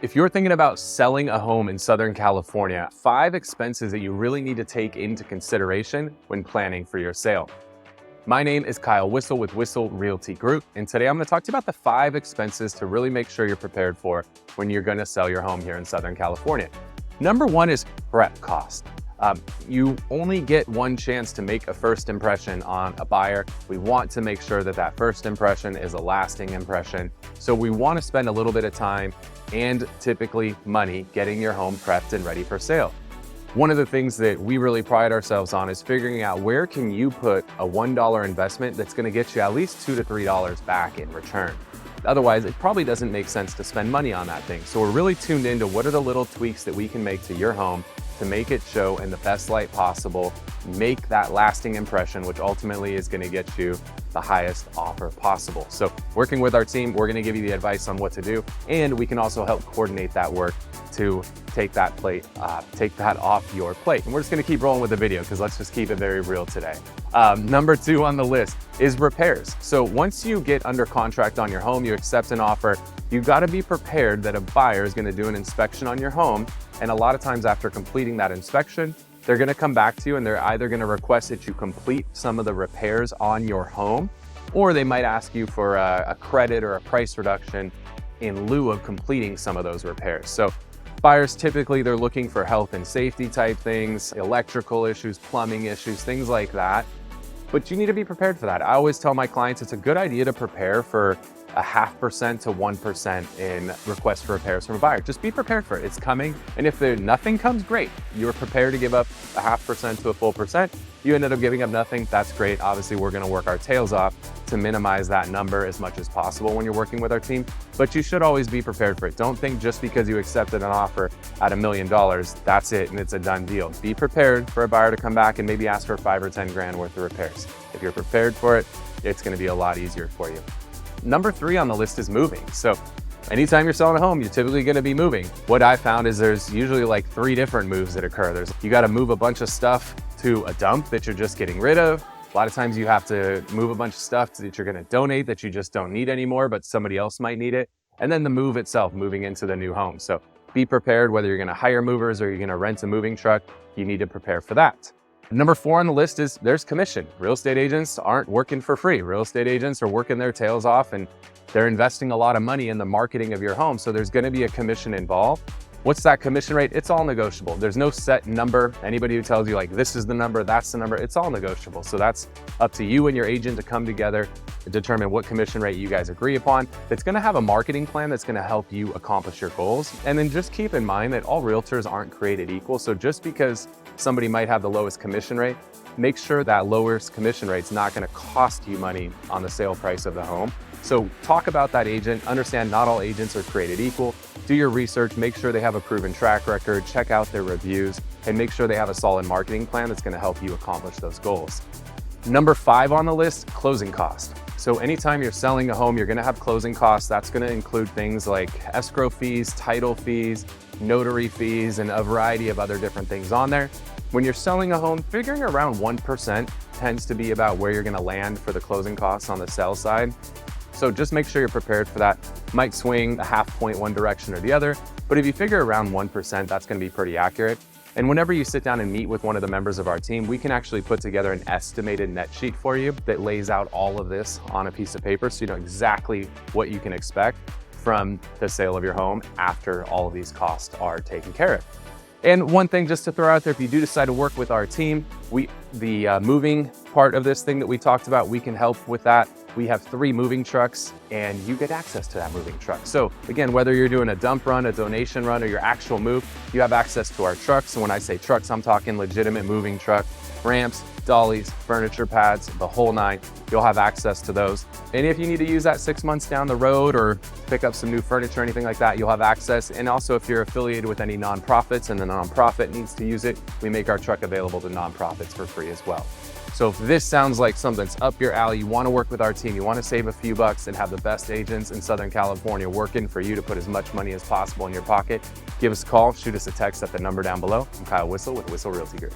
If you're thinking about selling a home in Southern California, 5 expenses that you really need to take into consideration when planning for your sale. My name is Kyle Whissel with Whissel Realty Group, and today I'm going to talk to you about the 5 expenses to really make sure you're prepared for when you're going to sell your home here in Southern California. Number 1 is prep cost. You only get one chance to make a first impression on a buyer. We want to make sure that that first impression is a lasting impression. So we want to spend a little bit of time and typically money getting your home prepped and ready for sale. One of the things that we really pride ourselves on is figuring out where can you put a $1 investment that's going to get you at least $2 to $3 back in return. Otherwise, it probably doesn't make sense to spend money on that thing. So we're really tuned into what are the little tweaks that we can make to your home to make it show in the best light possible, make that lasting impression, which ultimately is going to get you the highest offer possible. So working with our team, we're going to give you the advice on what to do, and we can also help coordinate that work to take that off your plate. And we're just going to keep rolling with the video because let's just keep it very real today. Number 2 on the list is repairs. So once you get under contract on your home, you accept an offer, you got to be prepared that a buyer is going to do an inspection on your home. And a lot of times after completing that inspection, they're going to come back to you and they're either going to request that you complete some of the repairs on your home, or they might ask you for a credit or a price reduction in lieu of completing some of those repairs. So buyers typically, they're looking for health and safety type things, electrical issues, plumbing issues, things like that. But you need to be prepared for that. I always tell my clients it's a good idea to prepare for a 0.5% to 1% in requests for repairs from a buyer. Just be prepared for it. It's coming. And if nothing comes, great. You're prepared to give up a 0.5% to a full percent. You ended up giving up nothing. That's great. Obviously, we're going to work our tails off to minimize that number as much as possible when you're working with our team. But you should always be prepared for it. Don't think just because you accepted an offer at $1 million, that's it and it's a done deal. Be prepared for a buyer to come back and maybe ask for 5 or 10 grand worth of repairs. If you're prepared for it, it's going to be a lot easier for you. Number 3 on the list is moving. So anytime you're selling a home, you're typically going to be moving. What I found is there's usually like 3 different moves that occur. You got to move a bunch of stuff to a dump that you're just getting rid of. A lot of times you have to move a bunch of stuff that you're going to donate that you just don't need anymore, but somebody else might need it. And then the move itself, moving into the new home. So be prepared whether you're going to hire movers or you're going to rent a moving truck, you need to prepare for that. Number 4 on the list is there's commission. Real estate agents aren't working for free. Real estate agents are working their tails off and they're investing a lot of money in the marketing of your home. So there's going to be a commission involved. What's that commission rate? It's all negotiable. There's no set number. Anybody who tells you like, this is the number, that's the number, it's all negotiable. So that's up to you and your agent to come together to determine what commission rate you guys agree upon. It's going to have a marketing plan that's going to help you accomplish your goals. And then just keep in mind that all realtors aren't created equal. So just because somebody might have the lowest commission rate, make sure that lowest commission rate is not going to cost you money on the sale price of the home. So talk about that agent, understand not all agents are created equal, do your research, make sure they have a proven track record, check out their reviews, and make sure they have a solid marketing plan that's going to help you accomplish those goals. Number 5 on the list, closing cost. So anytime you're selling a home, you're going to have closing costs. That's going to include things like escrow fees, title fees, notary fees, and a variety of other different things on there. When you're selling a home, figuring around 1% tends to be about where you're going to land for the closing costs on the sell side. So just make sure you're prepared for that. Might swing a 0.5 point one direction or the other, but if you figure around 1%, that's going to be pretty accurate. And whenever you sit down and meet with one of the members of our team, we can actually put together an estimated net sheet for you that lays out all of this on a piece of paper so you know exactly what you can expect from the sale of your home after all of these costs are taken care of. And one thing just to throw out there, if you do decide to work with our team, the moving part of this thing that we talked about, we can help with that. We have 3 moving trucks and you get access to that moving truck. So again, whether you're doing a dump run, a donation run, or your actual move, you have access to our trucks. And when I say trucks, I'm talking legitimate moving truck, ramps, dollies, furniture pads, the whole 9. You'll have access to those. And if you need to use that 6 months down the road or pick up some new furniture or anything like that, you'll have access. And also if you're affiliated with any nonprofits and the nonprofit needs to use it, we make our truck available to nonprofits for free as well. So if this sounds like something that's up your alley, you want to work with our team, you want to save a few bucks and have the best agents in Southern California working for you to put as much money as possible in your pocket, give us a call, shoot us a text at the number down below. I'm Kyle Whissel with Whissel Realty Group.